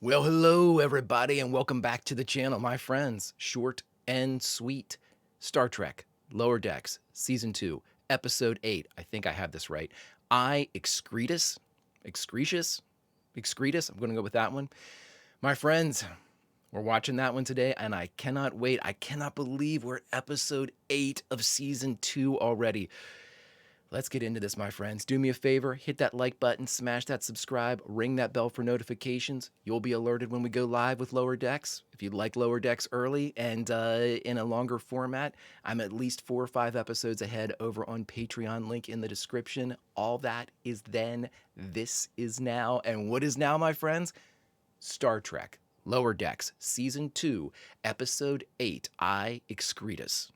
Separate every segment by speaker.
Speaker 1: Well, hello everybody and welcome back to the channel, my friends. Short and sweet. Star Trek, Lower Decks, Season 2, Episode 8. I think I have this right. Excretus? I'm going to go with that one. My friends, we're watching that one today and I cannot wait. I cannot believe we're at Episode 8 of Season 2 already. Let's get into this, my friends. Do me a favor, hit that like button, smash that subscribe, ring that bell for notifications. You'll be alerted when we go live with Lower Decks. If you'd like Lower Decks early and in a longer format, I'm at least 4 or 5 episodes ahead over on Patreon, link in the description. All that is then, this is now. And what is now, my friends? Star Trek, Lower Decks, Season 2, Episode 8, Excretus.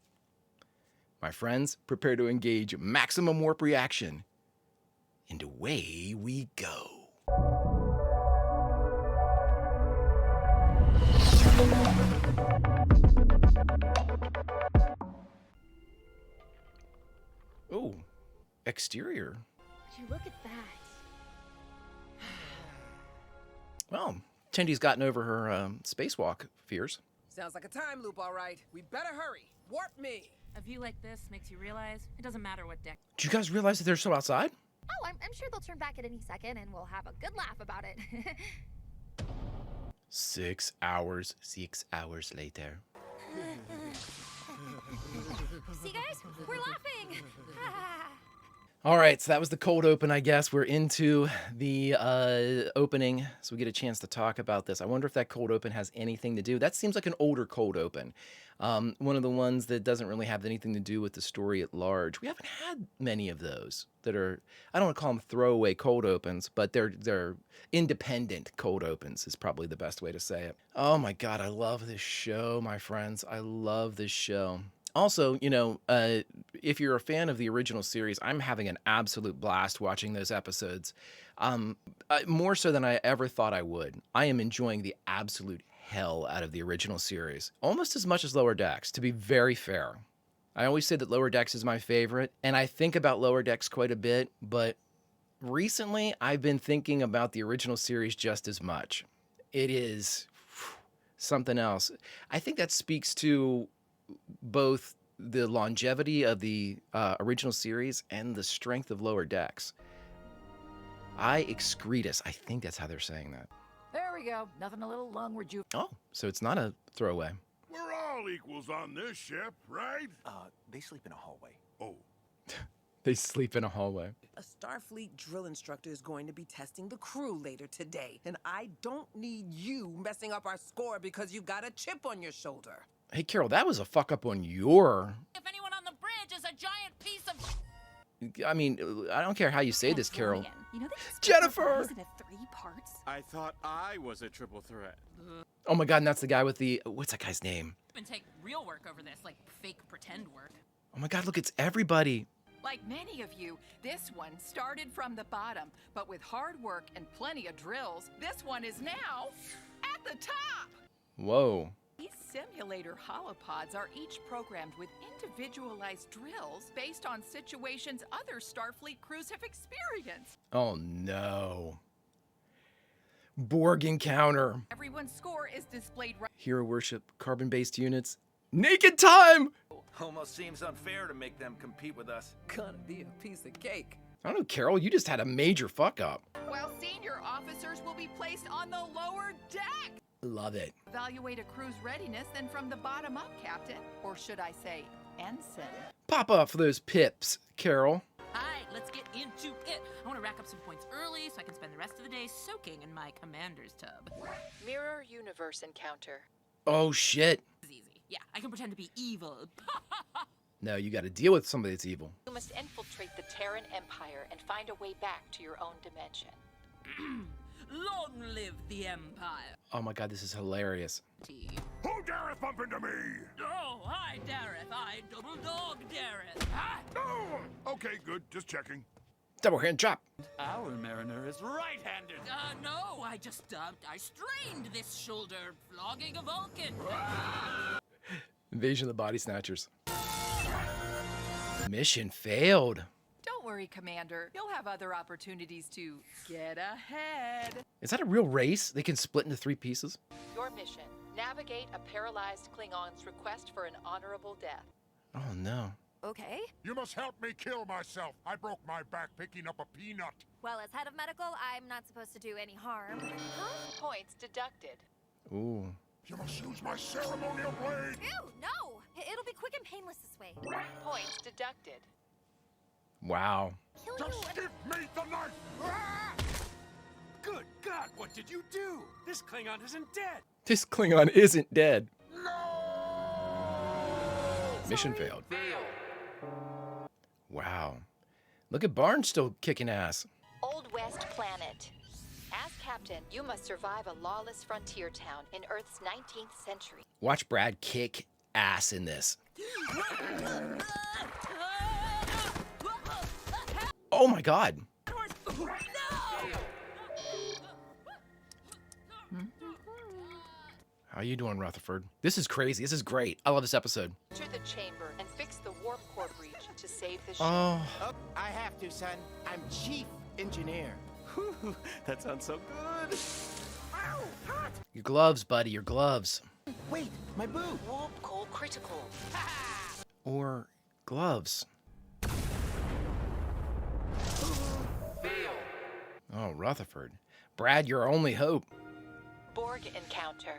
Speaker 1: My friends, prepare to engage maximum warp reaction. And away we go. Oh, exterior.
Speaker 2: Would you look at that?
Speaker 1: Well, Tendy's gotten over her spacewalk fears.
Speaker 3: Sounds like a time loop, all right. We better hurry. Warp me.
Speaker 4: A view like this makes you realize it doesn't matter what deck.
Speaker 1: Did you guys realize that they're still outside?
Speaker 2: Oh, I'm sure they'll turn back at any second and we'll have a good laugh about it.
Speaker 1: 6 hours later.
Speaker 2: See, guys? We're laughing!
Speaker 1: All right, so that was the cold open, I guess. We're into the opening, so we get a chance to talk about this. I wonder if that cold open has anything to do. That seems like an older cold open. One of the ones that doesn't really have anything to do with the story at large. We haven't had many of those that are, I don't want to call them throwaway cold opens, but they're independent cold opens is probably the best way to say it. Oh my God, I love this show, my friends. I love this show. Also, you know, if you're a fan of the original series, I'm having an absolute blast watching those episodes. More so than I ever thought I would. I am enjoying the absolute hell out of the original series. Almost as much as Lower Decks, to be very fair. I always say that Lower Decks is my favorite, and I think about Lower Decks quite a bit, but recently I've been thinking about the original series just as much. It is something else. I think that speaks to both the longevity of the original series and the strength of Lower Decks. Excretus. I think that's how they're saying that.
Speaker 5: There we go. Nothing a little lung rejuve.
Speaker 1: Oh, so it's not a throwaway.
Speaker 6: We're all equals on this ship, right?
Speaker 7: They sleep in a hallway.
Speaker 6: Oh.
Speaker 1: They sleep in a hallway.
Speaker 3: A Starfleet drill instructor is going to be testing the crew later today, and I don't need you messing up our score because you've got a chip on your shoulder.
Speaker 1: Hey, Carol, that was a fuck up on your...
Speaker 4: If anyone on the bridge is a giant piece of...
Speaker 1: I mean, I don't care how you say this, Carol.
Speaker 2: You know they can split
Speaker 1: Jennifer!
Speaker 2: their eyes into 3 parts?
Speaker 7: I thought I was a triple threat.
Speaker 1: Oh my God, and that's the guy with the... What's that guy's name?
Speaker 4: And take real work over this, like fake pretend work.
Speaker 1: Oh my God, look, it's everybody.
Speaker 5: Like many of you, this one started from the bottom, but with hard work and plenty of drills, this one is now at the top.
Speaker 1: Whoa.
Speaker 5: These simulator holopods are each programmed with individualized drills based on situations other Starfleet crews have experienced.
Speaker 1: Oh no. Borg encounter.
Speaker 5: Everyone's score is displayed right.
Speaker 1: Hero worship, carbon-based units. Naked time!
Speaker 7: Almost seems unfair to make them compete with us.
Speaker 3: Gonna be a piece of cake.
Speaker 1: I don't know, Carol, you just had a major fuck up.
Speaker 5: While senior officers will be placed on the lower deck.
Speaker 1: Love it.
Speaker 5: Evaluate a crew's readiness then from the bottom up, Captain. Or should I say, Ensign.
Speaker 1: Pop up for those pips, Carol.
Speaker 4: Alright, let's get into it. I want to rack up some points early so I can spend the rest of the day soaking in my commander's tub.
Speaker 5: Mirror universe encounter.
Speaker 1: Oh shit.
Speaker 4: This is easy. Yeah, I can pretend to be evil.
Speaker 1: No, you gotta deal with somebody that's evil.
Speaker 5: You must infiltrate the Terran Empire and find a way back to your own dimension.
Speaker 4: Long live the Empire.
Speaker 1: Oh my God, this is hilarious.
Speaker 6: Who dareth bump into me?
Speaker 4: Oh, hi, Dareth. I double dog Dareth. Ah!
Speaker 6: No! Okay, good. Just checking.
Speaker 1: Double hand chop.
Speaker 7: Our mariner is right-handed.
Speaker 4: No, I strained this shoulder, flogging a Vulcan.
Speaker 1: Invasion of the Body Snatchers. Mission failed.
Speaker 5: Don't worry, Commander. You'll have other opportunities to get ahead.
Speaker 1: Is that a real race? They can split into 3 pieces?
Speaker 5: Your mission: navigate a paralyzed Klingon's request for an honorable death.
Speaker 1: Oh, no.
Speaker 2: Okay.
Speaker 6: You must help me kill myself. I broke my back picking up a peanut.
Speaker 2: Well, as head of medical, I'm not supposed to do any harm.
Speaker 5: Points deducted.
Speaker 1: Ooh.
Speaker 6: You must use my ceremonial blade.
Speaker 2: Ew, no! It'll be quick and painless this way.
Speaker 5: Points deducted.
Speaker 1: Wow.
Speaker 2: Kill
Speaker 6: Just
Speaker 2: you.
Speaker 6: give me the knife. Ah!
Speaker 7: Good God, what did you do? This Klingon isn't dead.
Speaker 1: This Klingon isn't dead. Mission failed. Wow. Look at Barnes still kicking ass.
Speaker 8: Old West Planet. As captain, you must survive a lawless frontier town in Earth's 19th century.
Speaker 1: Watch Brad kick ass in this. Oh my God. How you doing, Rutherford? This is crazy. This is great. I love this episode.
Speaker 5: Enter the chamber and fix the warp core breach to save the ship.
Speaker 1: Oh,
Speaker 9: Oh, I have to, son. I'm chief engineer.
Speaker 7: Whew, that sounds so good.
Speaker 9: Ow! Hot!
Speaker 1: your gloves, buddy. Your gloves.
Speaker 9: Wait, my boot.
Speaker 8: Warp core critical.
Speaker 1: Or gloves. Oh, Rutherford. Brad, your only hope.
Speaker 5: Borg encounter.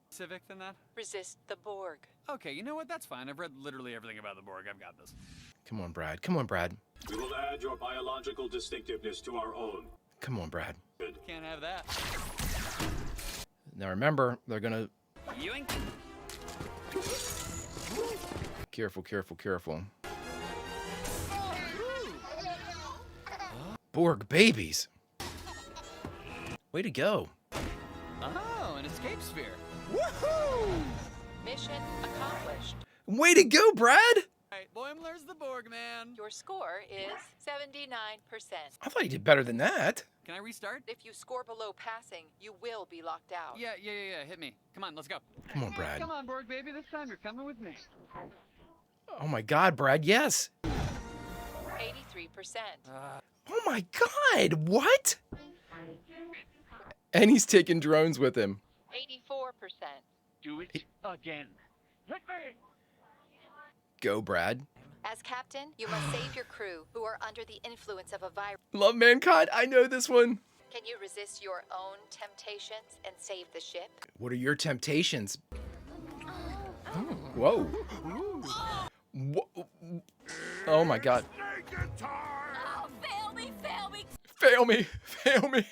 Speaker 10: Civic than that?
Speaker 5: Resist the Borg.
Speaker 10: Okay, you know what? That's fine. I've read literally everything about the Borg. I've got this.
Speaker 1: Come on, Brad. Come on, Brad.
Speaker 11: We will add your biological distinctiveness to our own.
Speaker 1: Come on, Brad.
Speaker 10: Can't have that.
Speaker 1: Now remember, they're gonna...
Speaker 10: Ewing?
Speaker 1: Careful, careful, careful. Borg babies. Way to go.
Speaker 10: Oh, an escape sphere.
Speaker 9: Woohoo!
Speaker 5: Mission accomplished.
Speaker 1: Way to go, Brad.
Speaker 10: All right, Boimler's the Borg man.
Speaker 5: Your score is 79%.
Speaker 1: I thought you did better than that.
Speaker 10: Can I restart?
Speaker 5: If you score below passing, you will be locked out.
Speaker 10: Yeah. Hit me. Come on, let's go.
Speaker 1: Come on, Brad.
Speaker 10: Come on, Borg baby. This time you're coming with me.
Speaker 1: Oh my God, Brad, yes.
Speaker 5: 83%.
Speaker 1: Oh my God, what? And he's taking drones with him.
Speaker 5: 84%.
Speaker 10: Do it again. Hit me!
Speaker 1: Go, Brad.
Speaker 8: As captain, you must save your crew who are under the influence of a virus.
Speaker 1: Love mankind, I know this one.
Speaker 8: Can you resist your own temptations and save the ship?
Speaker 1: What are your temptations? Whoa. Oh my God.
Speaker 6: Snake and tar.
Speaker 4: Oh, fail me, fail me.
Speaker 1: Fail me, fail me.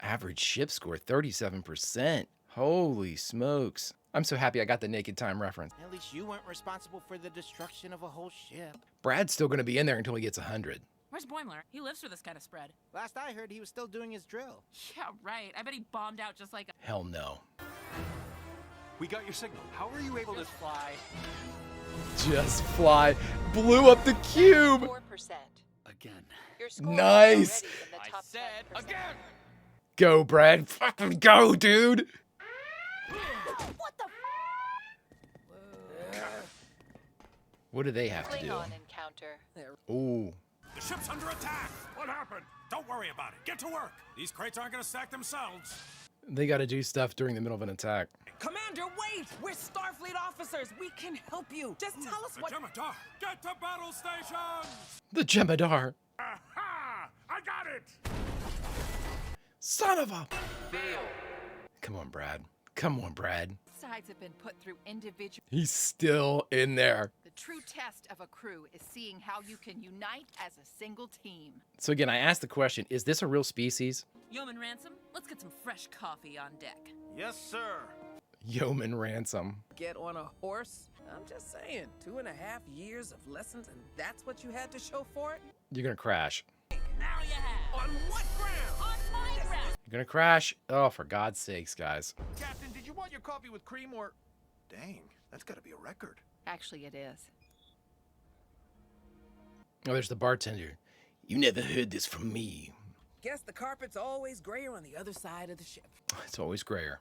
Speaker 1: Average ship score, 37%. Holy smokes. I'm so happy I got the Naked Time reference.
Speaker 9: At least you weren't responsible for the destruction of a whole ship.
Speaker 1: Brad's still gonna be in there until he gets 100.
Speaker 4: Where's Boimler? He lives for this kind of spread.
Speaker 9: Last I heard, he was still doing his drill.
Speaker 4: Yeah, right. I bet he bombed out just like
Speaker 1: Hell no.
Speaker 7: We got your signal. How were you able to fly?
Speaker 1: Just fly. Blew up the cube.
Speaker 5: 4%.
Speaker 10: Again.
Speaker 5: Your score
Speaker 1: Nice.
Speaker 5: is already in the
Speaker 10: I
Speaker 5: top
Speaker 10: said
Speaker 5: 10%.
Speaker 10: again.
Speaker 1: Go, Brad. Fucking go, dude.
Speaker 2: What the?
Speaker 1: What do they have to do?
Speaker 5: Klingon encounter.
Speaker 1: Ooh.
Speaker 6: The ship's under attack. What happened? Don't worry about it. Get to work. These crates aren't going to stack themselves.
Speaker 1: They gotta do stuff during the middle of an attack.
Speaker 3: Commander, wait! We're Starfleet officers. We can help you. Just tell us
Speaker 6: The
Speaker 3: what.
Speaker 6: Jemadar. Get to battle stations.
Speaker 1: The Jemadar.
Speaker 6: Aha! I got it.
Speaker 1: Son of a... Come on, Brad. Come on, Brad.
Speaker 5: Sides have been put through individual.
Speaker 1: He's still in there.
Speaker 5: The true test of a crew is seeing how you can unite as a single team.
Speaker 1: So again, I asked the question, is this a real species?
Speaker 4: Yeoman Ransom. Let's get some fresh coffee on deck.
Speaker 7: Yes, sir.
Speaker 1: Yeoman Ransom.
Speaker 3: Get on a horse? I'm just saying, 2.5 years of lessons, and that's what you had to show for it?
Speaker 1: You're gonna crash.
Speaker 4: Now you have.
Speaker 3: On what ground?
Speaker 4: On my ground.
Speaker 1: You're gonna crash. Oh, for God's sakes, guys.
Speaker 7: Captain, did you want your coffee with cream or... Dang, that's gotta be a record.
Speaker 5: Actually, it is.
Speaker 1: Oh, there's the bartender. You never heard this from me.
Speaker 3: Guess the carpet's always grayer on the other side of the ship.
Speaker 1: It's always grayer.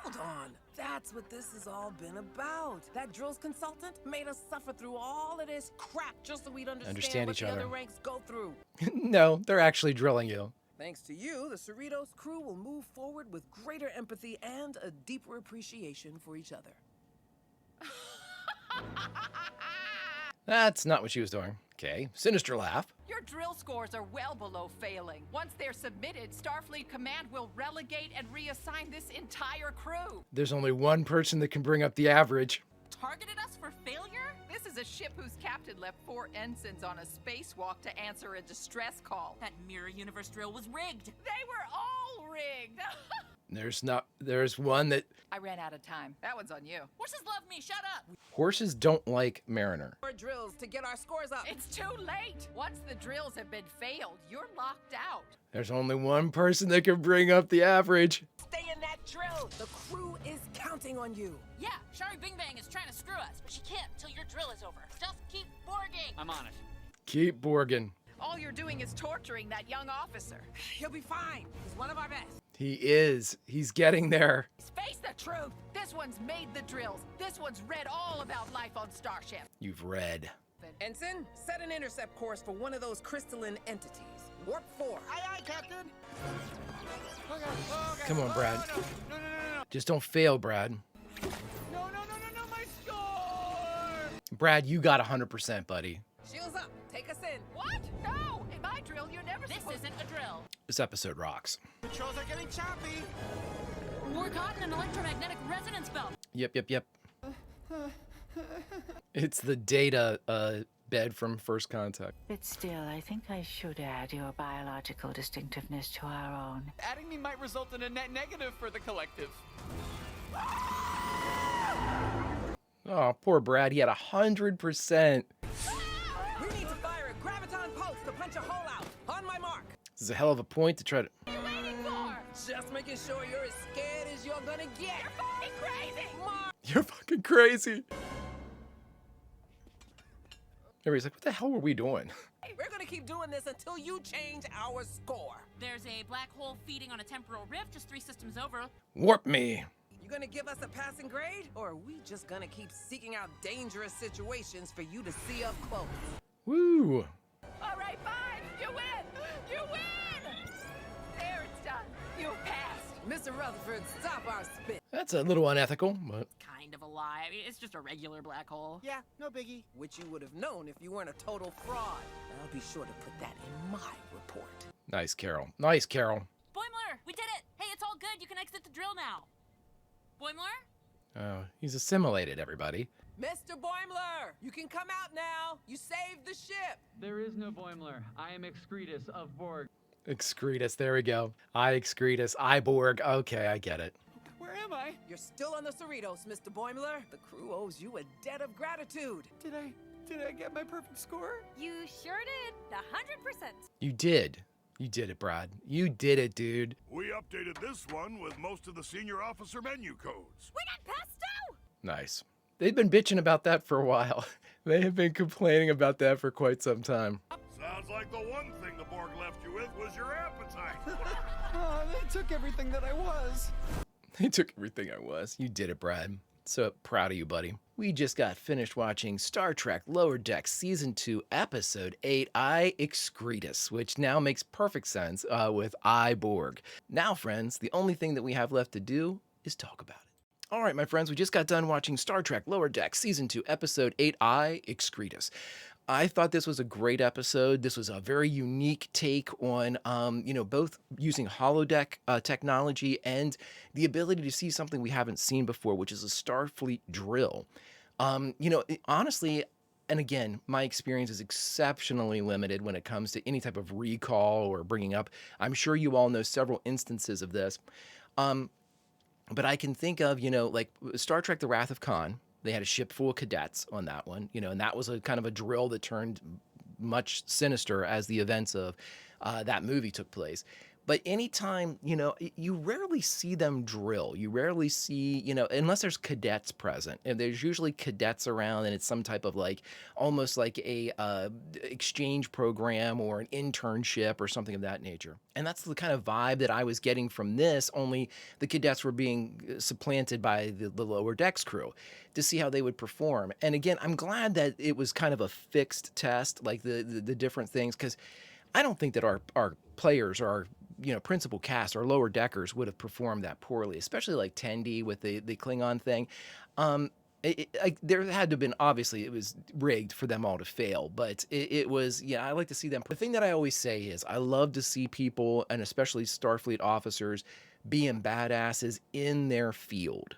Speaker 3: Hold on. That's what this has all been about. That drills consultant made us suffer through all of this crap just so we'd understand what
Speaker 1: each
Speaker 3: the
Speaker 1: other.
Speaker 3: other ranks go through.
Speaker 1: No, they're actually drilling you.
Speaker 3: Thanks to you, the Cerritos crew will move forward with greater empathy and a deeper appreciation for each other.
Speaker 1: That's not what she was doing. Okay, sinister laugh.
Speaker 5: Your drill scores are well below failing. Once they're submitted, Starfleet Command will relegate and reassign this entire crew.
Speaker 1: There's only one person that can bring up the average.
Speaker 4: Targeted us for failure?
Speaker 5: This is a ship whose captain left 4 ensigns on a spacewalk to answer a distress call.
Speaker 4: That mirror universe drill was rigged.
Speaker 5: They were all rigged.
Speaker 1: There's one that
Speaker 5: I ran out of time. That one's on you.
Speaker 4: Horses love me, shut up.
Speaker 1: horses don't like Mariner.
Speaker 3: More drills to get our scores up.
Speaker 5: It's too late. Once the drills have been failed, you're locked out.
Speaker 1: There's only one person that can bring up the average.
Speaker 3: Stay in that drill. The crew is counting on you.
Speaker 4: Yeah, Shari Bing Bang is trying to screw us, but she can't until your drill is over. Just keep borging.
Speaker 10: I'm on it.
Speaker 1: Keep Borgin.
Speaker 5: All you're doing is torturing that young officer.
Speaker 3: He'll be fine. He's one of our best.
Speaker 1: He is. He's getting there.
Speaker 5: Face the truth. This one's made the drills. This one's read all about life on Starship.
Speaker 1: You've read.
Speaker 3: Ensign, set an intercept course for one of those crystalline entities. Warp 4.
Speaker 9: Aye, aye, Captain.
Speaker 1: Come on, Brad.
Speaker 9: No.
Speaker 1: Just don't fail, Brad.
Speaker 9: No, my score!
Speaker 1: Brad, you got 100%, buddy.
Speaker 3: Shields up. Take us in.
Speaker 5: What? No! In my drill, you're never
Speaker 4: This
Speaker 5: supposed
Speaker 4: isn't a drill.
Speaker 1: This episode rocks.
Speaker 9: Controls are getting choppy.
Speaker 4: We're caught in an electromagnetic resonance belt.
Speaker 1: Yep. It's the data bed from First Contact.
Speaker 12: But still, I think I should add your biological distinctiveness to our own.
Speaker 10: Adding me might result in a net negative for the collective.
Speaker 1: Oh, poor Brad. He had 100%.
Speaker 3: We need to fire a graviton pulse to punch a hole out. On my mark.
Speaker 1: This is a hell of a point to try to...
Speaker 5: What are you waiting for?
Speaker 3: Just making sure you're as scared as you're gonna get.
Speaker 5: You're fucking crazy!
Speaker 1: You're fucking crazy. Everybody's like, what the hell were we doing?
Speaker 3: We're gonna keep doing this until you change our score.
Speaker 4: There's a black hole feeding on a temporal rift just 3 systems over.
Speaker 1: Warp me.
Speaker 3: You gonna give us a passing grade? Or are we just gonna keep seeking out dangerous situations for you to see up close?
Speaker 1: Woo.
Speaker 5: All right, fine. You win. You win. There, it's done. You passed.
Speaker 3: Mr. Rutherford, stop our spin.
Speaker 1: That's a little unethical, but...
Speaker 4: Kind of a lie. I mean, it's just a regular black hole.
Speaker 9: Yeah, no biggie.
Speaker 3: Which you would have known if you weren't a total fraud. I'll be sure to put that in my report.
Speaker 1: Nice, Carol. Nice, Carol.
Speaker 4: Boimler, we did it. Hey, it's all good. You can exit the drill now. Boimler?
Speaker 1: Oh, he's assimilated, everybody.
Speaker 3: Mr. Boimler, you can come out now. You saved the ship.
Speaker 10: There is no Boimler. I am Excretus of Borg.
Speaker 1: Excretus, there we go. Excretus, Borg. Okay, I get it.
Speaker 10: Where am I?
Speaker 3: You're still on the Cerritos, Mr. Boimler. The crew owes you a debt of gratitude.
Speaker 10: Did I get my perfect score?
Speaker 2: You sure did. 100%.
Speaker 1: You did. You did it, Brad. You did it, dude.
Speaker 6: We updated this one with most of the senior officer menu codes.
Speaker 2: We got pesto!
Speaker 1: Nice. They've been bitching about that for a while. They have been complaining about that for quite some time.
Speaker 6: Sounds like the one thing the Borg left you with was your appetite.
Speaker 10: They took everything that I was.
Speaker 1: They took everything I was. You did it, Brad. So proud of you, buddy. We just got finished watching Star Trek Lower Decks Season 2, Episode 8, Excretus, which now makes perfect sense with Borg. Now, friends, the only thing that we have left to do is talk about it. All right, my friends, we just got done watching Star Trek Lower Decks Season 2, Episode 8, Excretus. I thought this was a great episode. This was a very unique take on, both using holodeck technology and the ability to see something we haven't seen before, which is a Starfleet drill. Honestly, and again, my experience is exceptionally limited when it comes to any type of recall or bringing up. I'm sure you all know several instances of this. But I can think of, like Star Trek The Wrath of Khan. They had a ship full of cadets on that one, and that was a kind of a drill that turned much sinister as the events of that movie took place. But anytime, you rarely see them drill. You rarely see, unless there's cadets present. And there's usually cadets around, and it's some type of like almost like a exchange program or an internship or something of that nature. And that's the kind of vibe that I was getting from this, only the cadets were being supplanted by the lower decks crew to see how they would perform. And again, I'm glad that it was kind of a fixed test, like the different things, because I don't think that our players or our principal cast or lower deckers would have performed that poorly, especially like Tendi with the Klingon thing. There had to have been, obviously it was rigged for them all to fail, but it was, I like to see them. The thing that I always say is I love to see people, and especially Starfleet officers, being badasses in their field,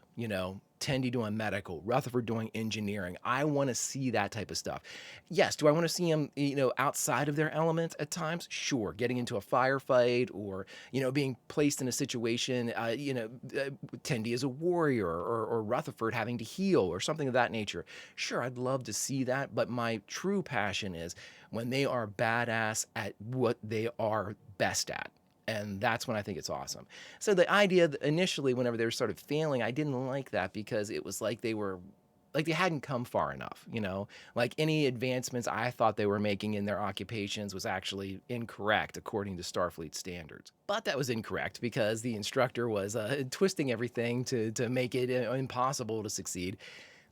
Speaker 1: Tendi doing medical, Rutherford doing engineering. I want to see that type of stuff. Yes, do I want to see them, outside of their element at times? Sure, getting into a firefight or, being placed in a situation, Tendi as a warrior or Rutherford having to heal or something of that nature. Sure, I'd love to see that, but my true passion is when they are badass at what they are best at. And that's when I think it's awesome. So the idea that initially, whenever they were sort of failing, I didn't like that because it was like they hadn't come far enough, like any advancements I thought they were making in their occupations was actually incorrect according to Starfleet standards. But that was incorrect because the instructor was twisting everything to make it impossible to succeed.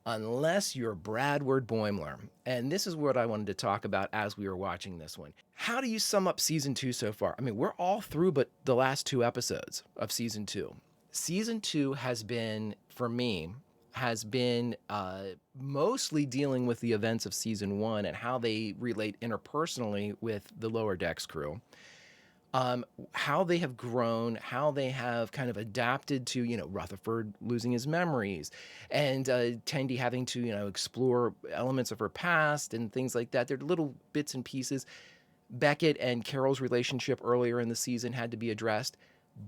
Speaker 1: Unless you're Bradward Boimler. And this is what I wanted to talk about as we were watching this one. How do you sum up season 2 so far? I mean, we're all through but the last 2 episodes of season 2. Season 2 has been, for me, mostly dealing with the events of season 1 and how they relate interpersonally with the Lower Decks crew. How they have grown, how they have kind of adapted to, Rutherford losing his memories and Tendi having to, explore elements of her past and things like that. They're little bits and pieces. Beckett and Carol's relationship earlier in the season had to be addressed.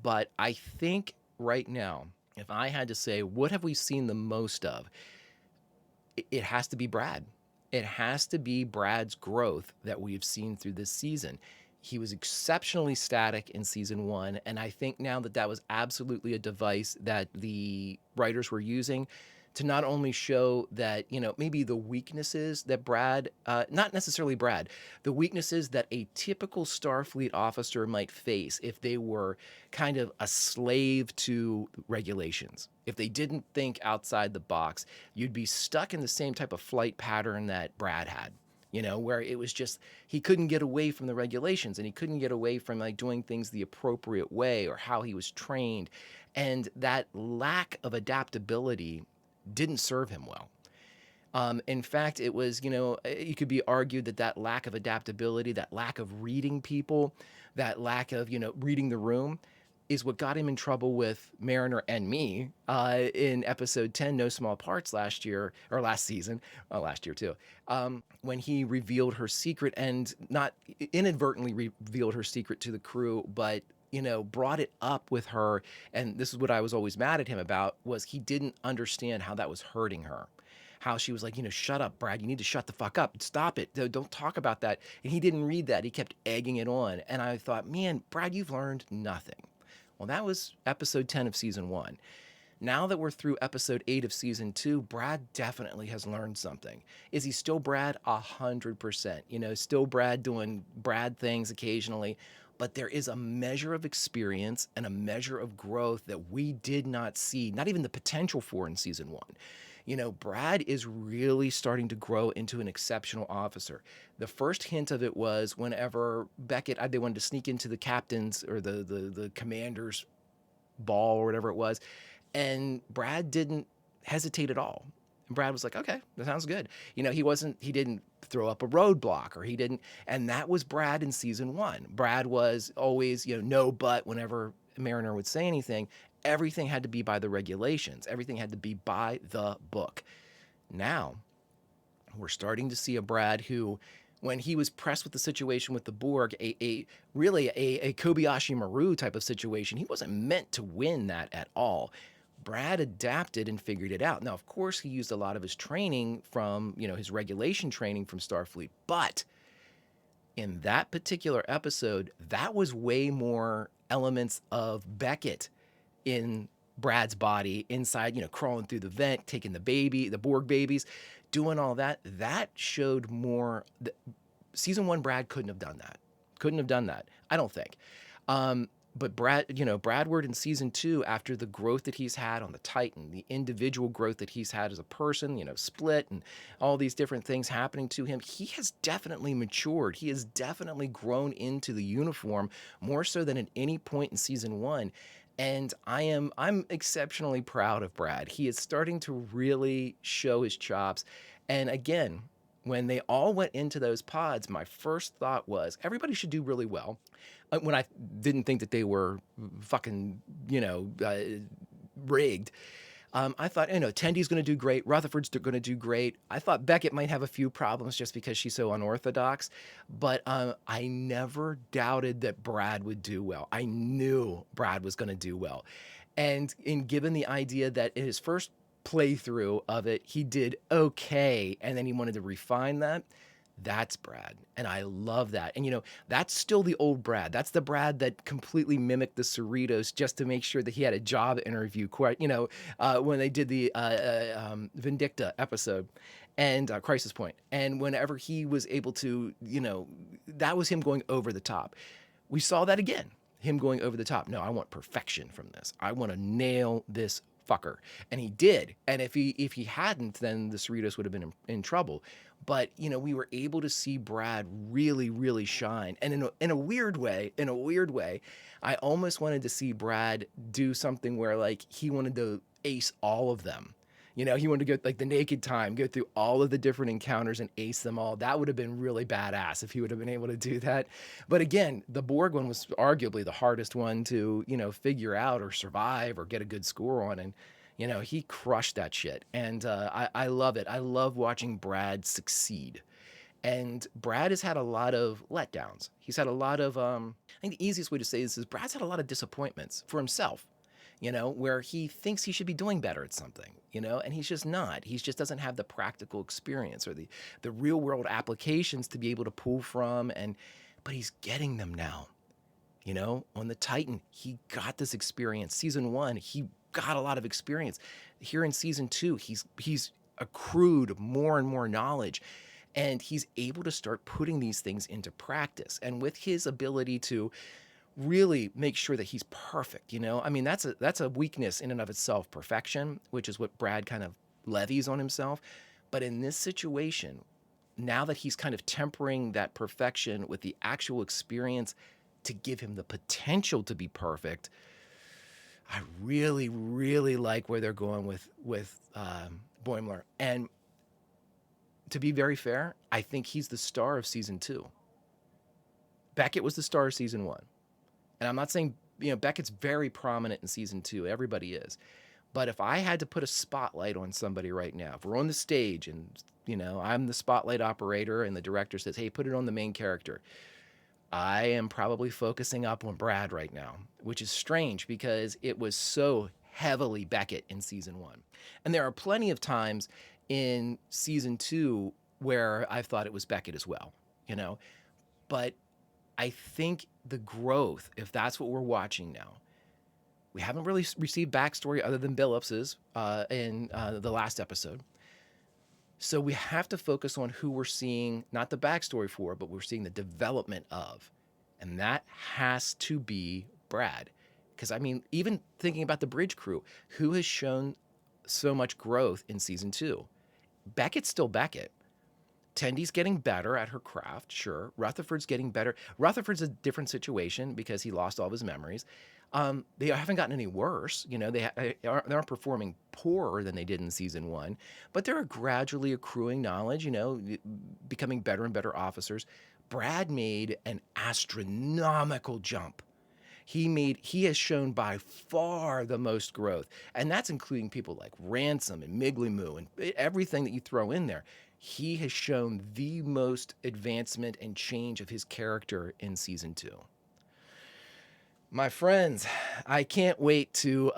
Speaker 1: But I think right now, if I had to say, what have we seen the most of? It has to be Brad. It has to be Brad's growth that we've seen through this season. He was exceptionally static in season 1, and I think now that was absolutely a device that the writers were using to not only show that, maybe the weaknesses that Brad, not necessarily Brad, the weaknesses that a typical Starfleet officer might face if they were kind of a slave to regulations. If they didn't think outside the box, you'd be stuck in the same type of flight pattern that Brad had. Where it was just, he couldn't get away from the regulations and he couldn't get away from like doing things the appropriate way or how he was trained. And that lack of adaptability didn't serve him well. In fact, it was, you could be argued that lack of adaptability, that lack of reading people, that lack of, reading the room is what got him in trouble with Mariner and me in episode 10, No Small Parts last season, last year too, when he revealed her secret and not inadvertently revealed her secret to the crew, but brought it up with her. And this is what I was always mad at him about, was he didn't understand how that was hurting her. How she was like, shut up, Brad, you need to shut the fuck up. Stop it. Don't talk about that. And he didn't read that. He kept egging it on. And I thought, man, Brad, you've learned nothing. Well, that was episode 10 of season 1. Now that we're through episode 8 of season 2, Brad definitely has learned something. Is he still Brad? 100%. Still Brad doing Brad things occasionally. But there is a measure of experience and a measure of growth that we did not see, not even the potential for in season 1. Brad is really starting to grow into an exceptional officer. The first hint of it was whenever Beckett, they wanted to sneak into the captain's or the commander's ball or whatever it was, and Brad didn't hesitate at all. And Brad was like, okay, that sounds good. He didn't throw up a roadblock or he didn't, and that was Brad in season 1. Brad was always, no but whenever Mariner would say anything. Everything had to be by the regulations. Everything had to be by the book. Now, we're starting to see a Brad who, when he was pressed with the situation with the Borg, really a Kobayashi Maru type of situation, he wasn't meant to win that at all. Brad adapted and figured it out. Now, of course, he used a lot of his training from, his regulation training from Starfleet, but in that particular episode, that was way more elements of Beckett in Brad's body inside, crawling through the vent, taking the Borg babies, doing all that. That showed more. Season 1 Brad couldn't have done that. Couldn't have done that, I don't think. But Bradward in season 2, after the growth that he's had on the Titan, the individual growth that he's had as a person, split and all these different things happening to him, he has definitely matured. He has definitely grown into the uniform more so than at any point in season 1. And I'm exceptionally proud of Brad. He is starting to really show his chops. And again, when they all went into those pods, my first thought was everybody should do really well. When I didn't think that they were fucking, rigged. I thought, Tendy's going to do great. Rutherford's going to do great. I thought Beckett might have a few problems just because she's so unorthodox. But I never doubted that Brad would do well. I knew Brad was going to do well. And given the idea that in his first playthrough of it, he did okay, and then he wanted to refine that. That's Brad, and I love that. And that's still the old Brad. That's the Brad that completely mimicked the Cerritos just to make sure that he had a job interview. When they did the Vindicta episode and Crisis Point, and whenever he was able to, that was him going over the top. We saw that again, him going over the top. No, I want perfection from this. I want to nail this fucker, and he did. And if he hadn't, then the Cerritos would have been in trouble. But we were able to see Brad really, really shine. And in a weird way, I almost wanted to see Brad do something where he wanted to ace all of them. He wanted to go the naked time, go through all of the different encounters and ace them all. That would have been really badass if he would have been able to do that. But again, the Borg one was arguably the hardest one to, figure out or survive or get a good score on. And, he crushed that shit. And I love it. I love watching Brad succeed. And Brad has had a lot of letdowns. He's had a lot of, I think the easiest way to say this is Brad's had a lot of disappointments for himself. Where he thinks he should be doing better at something, and he's just not. He just doesn't have the practical experience or the real world applications to be able to pull from, but he's getting them now. On the Titan, he got this experience. Season 1, he got a lot of experience. Here in season 2, he's accrued more and more knowledge, and he's able to start putting these things into practice. And with his ability to really make sure that he's perfect, that's a weakness in and of itself, perfection, which is what Brad kind of levies on himself. But in this situation, now that he's kind of tempering that perfection with the actual experience to give him the potential to be perfect, I really, really like where they're going with Boimler. And to be very fair, I think he's the star of season 2. Beckett was the star of season 1. And I'm not saying, Beckett's very prominent in season 2. Everybody is. But if I had to put a spotlight on somebody right now, if we're on the stage and, I'm the spotlight operator and the director says, hey, put it on the main character, I am probably focusing up on Brad right now, which is strange because it was so heavily Beckett in season 1. And there are plenty of times in season 2 where I've thought it was Beckett as well, But I think the growth, if that's what we're watching now, we haven't really received backstory other than Billups's in the last episode. So we have to focus on who we're seeing, not the backstory for, but we're seeing the development of. And that has to be Brad. Because, even thinking about the bridge crew, who has shown so much growth in season 2? Beckett's still Beckett. Tendy's getting better at her craft, sure. Rutherford's getting better. Rutherford's a different situation because he lost all of his memories. They haven't gotten any worse. They aren't performing poorer than they did in season 1, but they're gradually accruing knowledge, becoming better and better officers. Brad made an astronomical jump. He has shown by far the most growth, and that's including people like Ransom and Miglimoo and everything that you throw in there. He has shown the most advancement and change of his character in season 2. My friends, I can't wait to,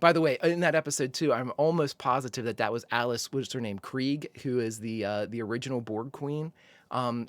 Speaker 1: by the way, in that episode too, I'm almost positive that was Alice, what's her name, Krieg, who is the original Borg Queen.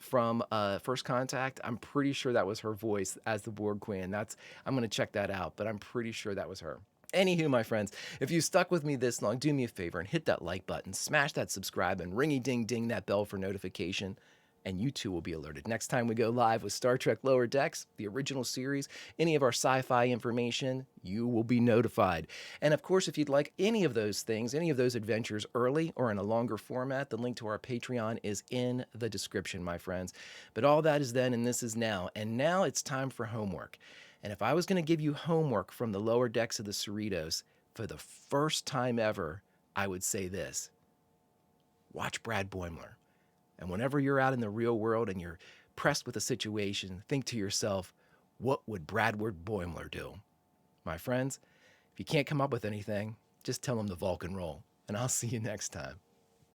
Speaker 1: from First Contact. I'm pretty sure that was her voice as the Borg Queen. I'm going to check that out, but I'm pretty sure that was her. Anywho, my friends, if you stuck with me this long, do me a favor and hit that like button, smash that subscribe, and ringy-ding-ding that bell for notification, and you too will be alerted next time we go live with Star Trek Lower Decks, the original series, any of our sci-fi information, you will be notified. And of course, if you'd like any of those things, any of those adventures early or in a longer format, the link to our Patreon is in the description, my friends. But all that is then and this is now. And now it's time for homework. And if I was going to give you homework from the lower decks of the Cerritos for the first time ever, I would say this. Watch Brad Boimler. And whenever you're out in the real world and you're pressed with a situation, think to yourself, what would Bradward Boimler do? My friends, if you can't come up with anything, just tell him the Vulcan roll, and I'll see you next time.